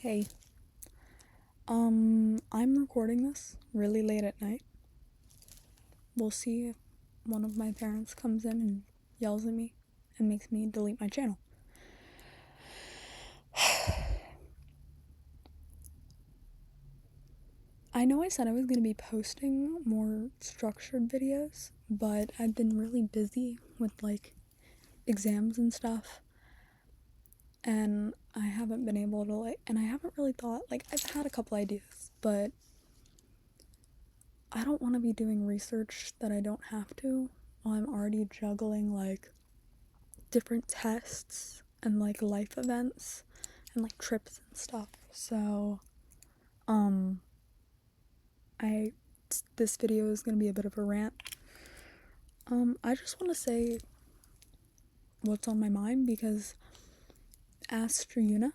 Hey, I'm recording this really late at night. We'll see if one of my parents comes in and yells at me and makes me delete my channel. I know I said I was going to be posting more structured videos, but I've been really busy with, exams and stuff, and I haven't been able to, and I haven't really thought, I've had a couple ideas, but I don't want to be doing research that I don't have to while I'm already juggling, different tests and, life events and, trips and stuff. So, this video is gonna be a bit of a rant. I just want to say what's on my mind because Ask Yuna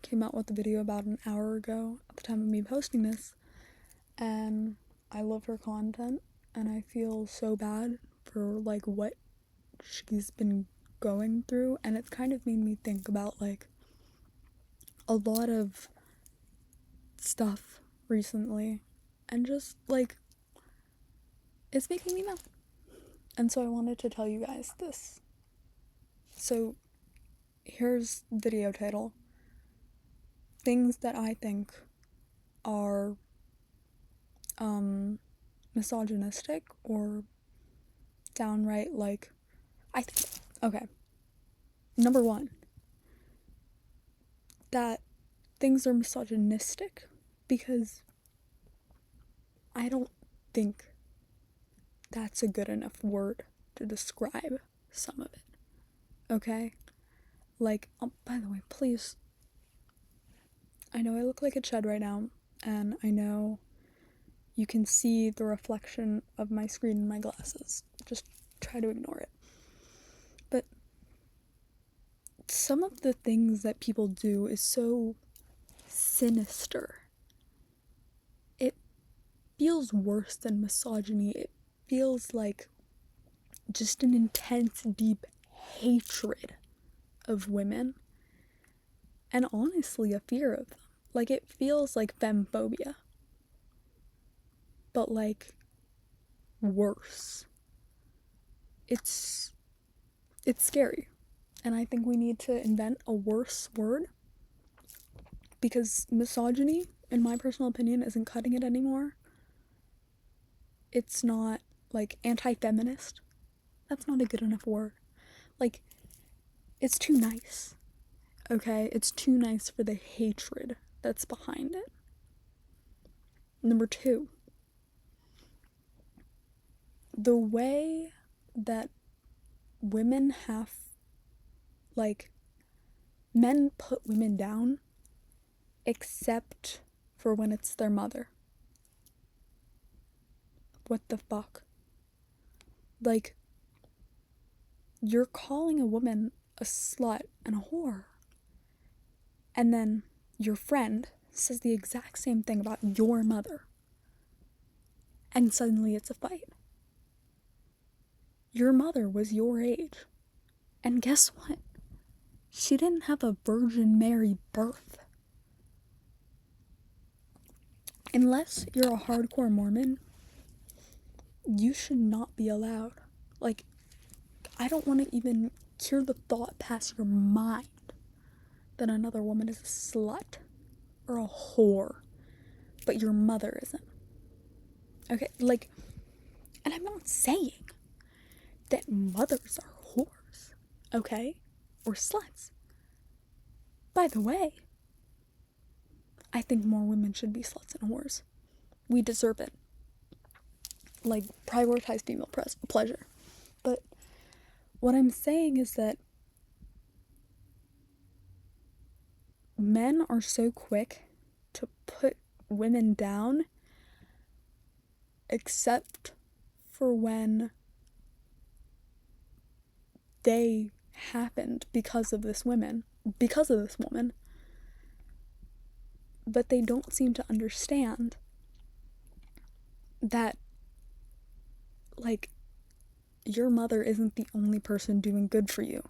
came out with a video about an hour ago at the time of me posting this, and I love her content, and I feel so bad for, what she's been going through, and it's kind of made me think about, a lot of stuff recently, and just, it's making me mad. And so I wanted to tell you guys this. So, here's video title. Things that I think are, misogynistic or downright, okay. Number one, that things are misogynistic because I don't think that's a good enough word to describe some of it. Okay? By the way, please, I know I look like a chud right now, and I know you can see the reflection of my screen in my glasses. Just try to ignore it. But some of the things that people do is so sinister. It feels worse than misogyny. It feels like just an intense, deep hatred of women, and honestly a fear of them. It feels like femphobia, but worse. It's scary, and I think we need to invent a worse word, because misogyny, in my personal opinion, isn't cutting it anymore. It's not, anti-feminist. That's not a good enough word. It's too nice. Okay? It's too nice for the hatred that's behind it. Number two, the way that women have, men put women down except for when it's their mother. What the fuck? You're calling a woman a slut and a whore, and then your friend says the exact same thing about your mother, and suddenly it's a fight. Your mother was your age, and guess what? She didn't have a Virgin Mary birth. Unless you're a hardcore Mormon, you should not be allowed. I don't want to even hear the thought pass your mind that another woman is a slut or a whore, but your mother isn't. Okay, and I'm not saying that mothers are whores, okay? Or sluts. By the way, I think more women should be sluts and whores. We deserve it. Prioritize female pleasure. But what I'm saying is that men are so quick to put women down, except for when they happened because of this woman, but they don't seem to understand that, your mother isn't the only person doing good for you.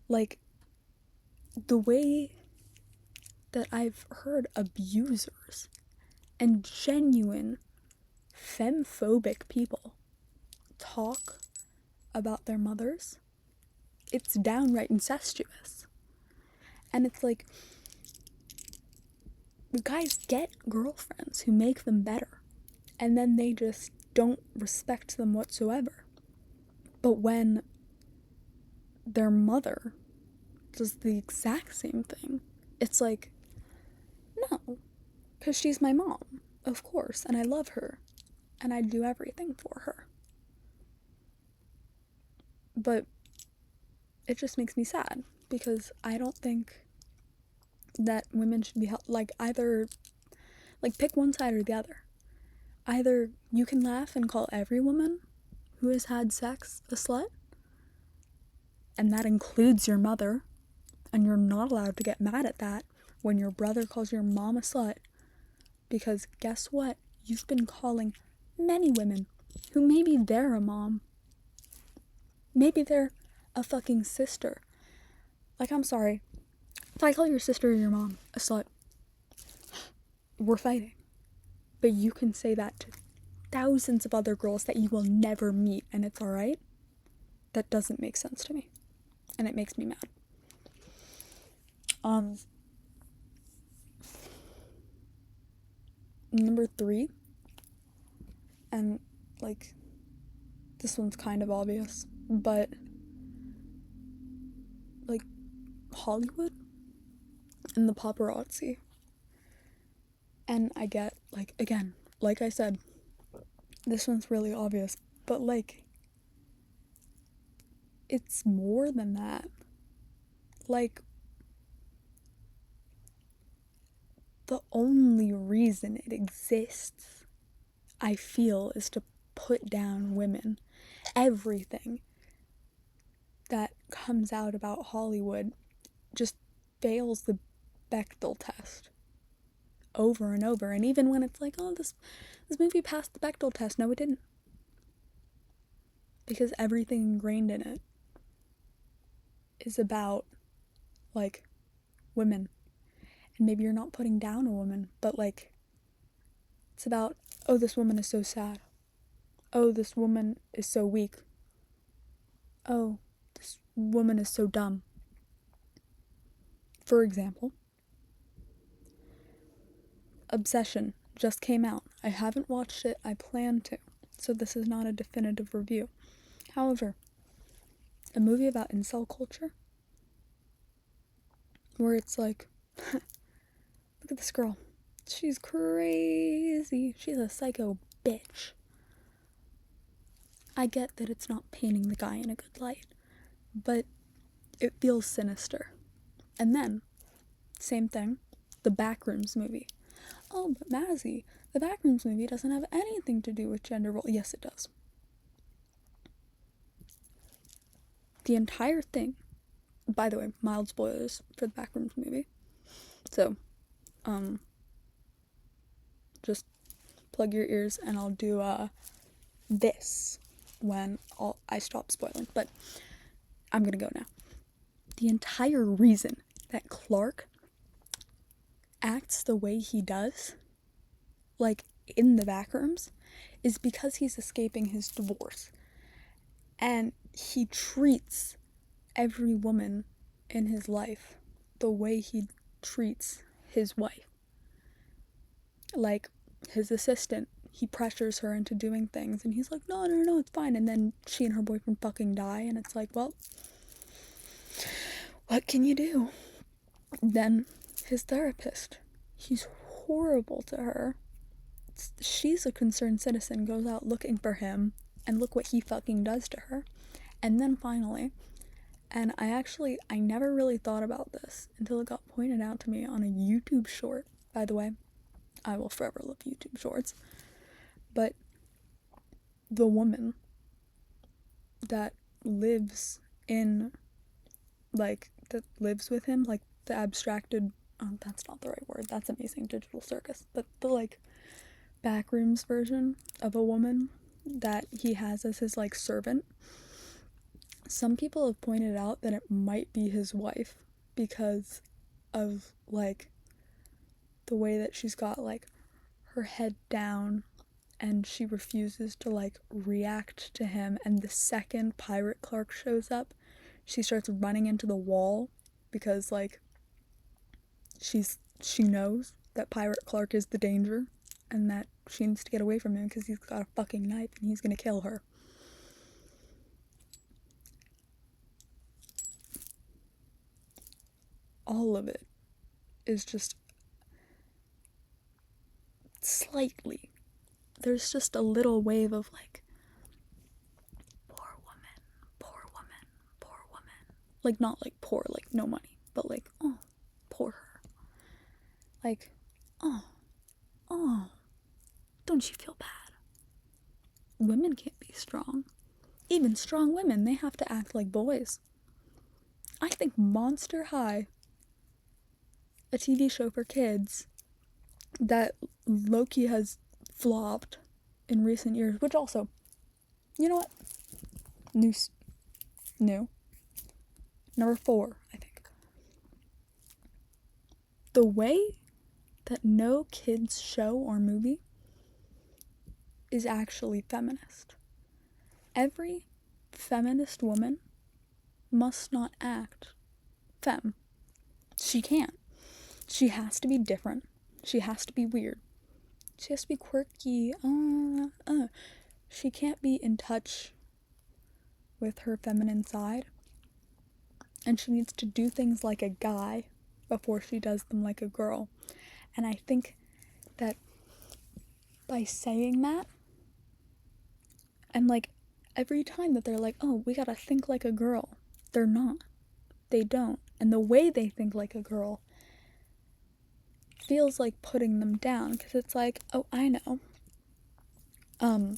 The way that I've heard abusers and genuine femphobic people talk about their mothers. It's downright incestuous. And it's like, guys get girlfriends who make them better, and then they just don't respect them whatsoever. But when their mother does the exact same thing, it's like, no, because she's my mom, of course, and I love her, and I do everything for her. But it just makes me sad, because I don't think that women should be held, like, either, like, pick one side or the other. Either you can laugh and call every woman who has had sex a slut, and that includes your mother, and you're not allowed to get mad at that when your brother calls your mom a slut, because guess what? You've been calling many women who maybe they're a mom. Maybe they're a fucking sister. Like, I'm sorry. If I call your sister or your mom a slut, we're fighting. But you can say that to thousands of other girls that you will never meet, and it's alright? That doesn't make sense to me. And it makes me mad. Number 3, and, like, this one's kind of obvious, but, like, Hollywood and the paparazzi. And I get, like, again, like I said, this one's really obvious, but, like, it's more than that. Like, the only reason it exists, I feel, is to put down women. Everything that comes out about Hollywood just fails the Bechdel test over and over. And even when it's like, oh, this movie passed the Bechdel test, no, it didn't. Because everything ingrained in it is about, like, women. And maybe you're not putting down a woman, but, like, it's about, oh, this woman is so sad. Oh, this woman is so weak. Oh, this woman is so dumb. For example, Obsession just came out. I haven't watched it, I plan to, so this is not a definitive review. However, a movie about incel culture, where it's like, look at this girl. She's crazy. She's a psycho bitch. I get that it's not painting the guy in a good light, but it feels sinister. And then, same thing, the Backrooms movie. Oh, but Mazzy, the Backrooms movie doesn't have anything to do with gender role. Yes, it does. The entire thing, by the way, mild spoilers for the Backrooms movie. So, just plug your ears and I'll do, this when I stop spoiling. But I'm gonna go now. The entire reason that Clark acts the way he does, like, in the Backrooms, is because he's escaping his divorce. And he treats every woman in his life the way he treats his wife. Like, his assistant, he pressures her into doing things, and he's like, no, it's fine. And then she and her boyfriend fucking die, and it's like, well, what can you do? Then his therapist, he's horrible to her. She's a concerned citizen, goes out looking for him, and look what he fucking does to her. And then finally, and I never really thought about this until it got pointed out to me on a YouTube short. By the way, I will forever love YouTube shorts. But the woman that lives in, like, that lives with him, like, the abstracted, that's not the right word, that's Amazing Digital Circus, but the, like, Backrooms version of a woman that he has as his, like, servant, some people have pointed out that it might be his wife because of, like, the way that she's got, like, her head down and she refuses to, like, react to him, and the second Pirate Clark shows up, she starts running into the wall because, like, she knows that Pirate Clark is the danger and that she needs to get away from him because he's got a fucking knife and he's gonna kill her. All of it is just slightly, there's just a little wave of, like, poor woman, poor woman, poor woman. Like, not like poor, like no money, but like, oh, poor her. Like, oh, don't you feel bad? Women can't be strong. Even strong women, they have to act like boys. I think Monster High, a TV show for kids that Loki has flopped in recent years, which also, you know what? New. Number 4, I think. The way that no kids show or movie is actually feminist. Every feminist woman must not act femme. She can't. She has to be different. She has to be weird. She has to be quirky. She can't be in touch with her feminine side. And she needs to do things like a guy before she does them like a girl. And I think that by saying that, and like every time that they're like, oh, we gotta think like a girl, they're not. They don't. And the way they think like a girl feels like putting them down, because it's like, oh, I know.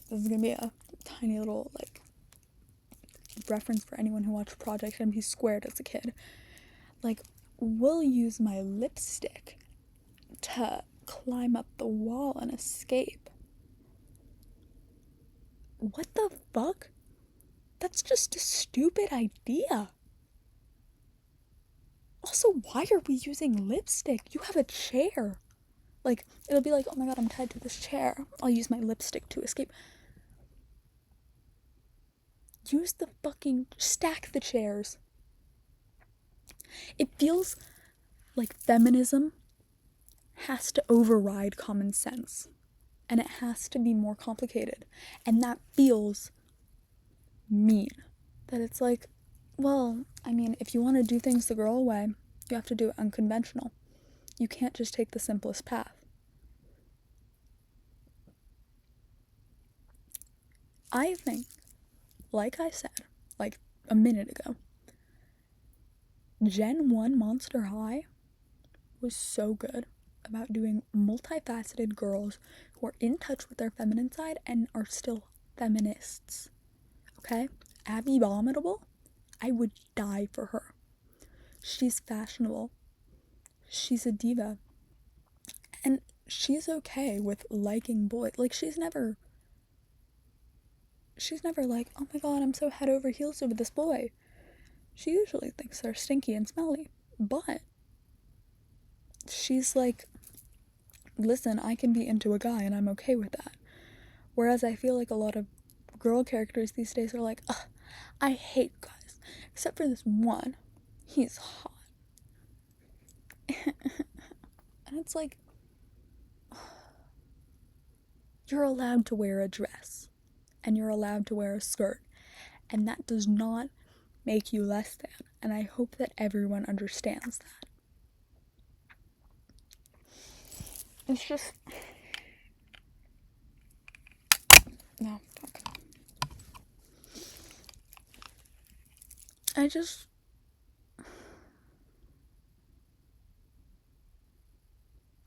This is gonna be a tiny little, like, reference for anyone who watched Project MP Squared as a kid. Like, we'll use my lipstick to climb up the wall and escape. What the fuck? That's just a stupid idea. Also, why are we using lipstick? You have a chair. Like, it'll be like, oh my god, I'm tied to this chair. I'll use my lipstick to escape. Use the fucking... stack the chairs. It feels like feminism has to override common sense. And it has to be more complicated. And that feels mean. That it's like, well, I mean, if you want to do things the girl way, you have to do it unconventional. You can't just take the simplest path. I think, like I said, like a minute ago, Gen 1 Monster High was so good about doing multifaceted girls who are in touch with their feminine side and are still feminists. Okay? Abby Abominable, I would die for her. She's fashionable. She's a diva. And she's okay with liking boys. Like, she's never like, oh my god, I'm so head over heels over this boy. She usually thinks they're stinky and smelly. But she's like, listen, I can be into a guy and I'm okay with that. Whereas I feel like a lot of girl characters these days are like, ugh, I hate guys. Except for this one. He's hot. And it's like, you're allowed to wear a dress. And you're allowed to wear a skirt. And that does not make you less than. And I hope that everyone understands that. It's just... no, fuck.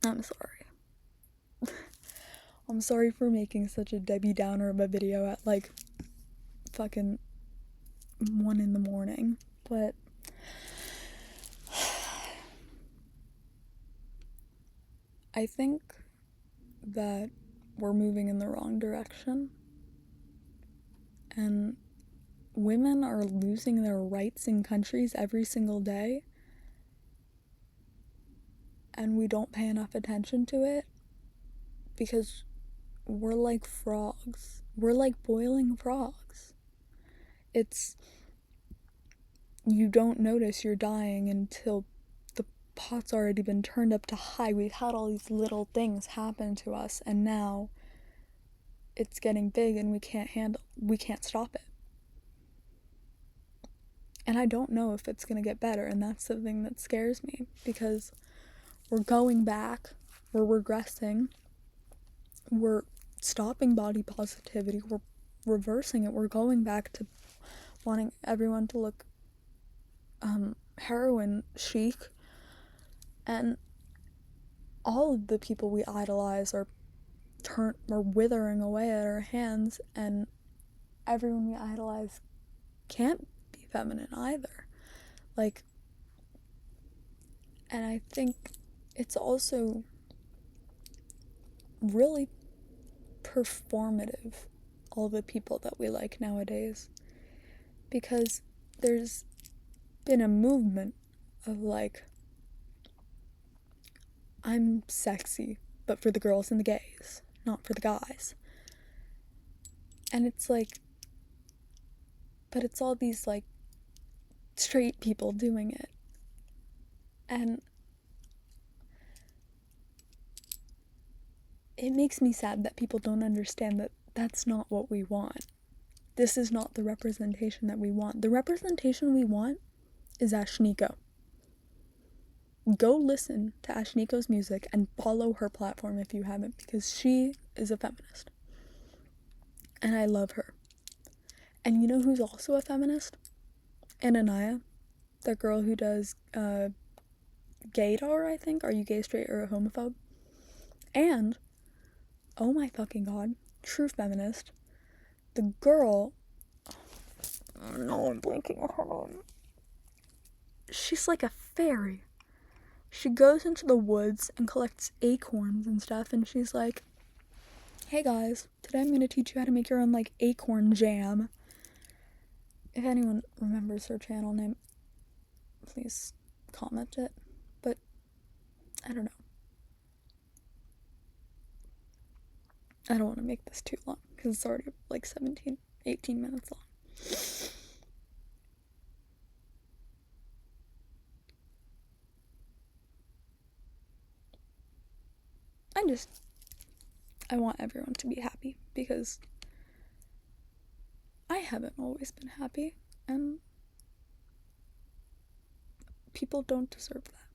I'm sorry. I'm sorry for making such a Debbie Downer of a video at like fucking 1 a.m, but I think that we're moving in the wrong direction, and women are losing their rights in countries every single day and we don't pay enough attention to it because we're like frogs. We're like boiling frogs. It's, you don't notice you're dying until the pot's already been turned up to high. We've had all these little things happen to us, and now it's getting big and we can't stop it. And I don't know if it's gonna get better, and that's the thing that scares me, because we're going back, we're regressing, we're stopping body positivity, we're reversing it, we're going back to wanting everyone to look heroin chic, and all of the people we idolize are withering away at our hands, and everyone we idolize can't be feminine either. Like, and I think it's also really performative, all the people that we like nowadays, because there's been a movement of like, I'm sexy, but for the girls and the gays, not for the guys. And it's like, but it's all these like straight people doing it. And it makes me sad that people don't understand that that's not what we want. This is not the representation that we want. The representation we want is Ashniko. Go listen to Ashniko's music and follow her platform if you haven't, because she is a feminist. And I love her. And you know who's also a feminist? Ananaya, the girl who does Gaydar, I think. Are you gay, straight, or a homophobe? And, oh my fucking god, true feminist, the girl, oh no, I'm blanking on her name. She's like a fairy. She goes into the woods and collects acorns and stuff, and she's like, hey guys, today I'm gonna teach you how to make your own like acorn jam. If anyone remembers her channel name, please comment it. But I don't know. I don't want to make this too long because it's already like 18 minutes long. I want everyone to be happy, because I haven't always been happy, and people don't deserve that.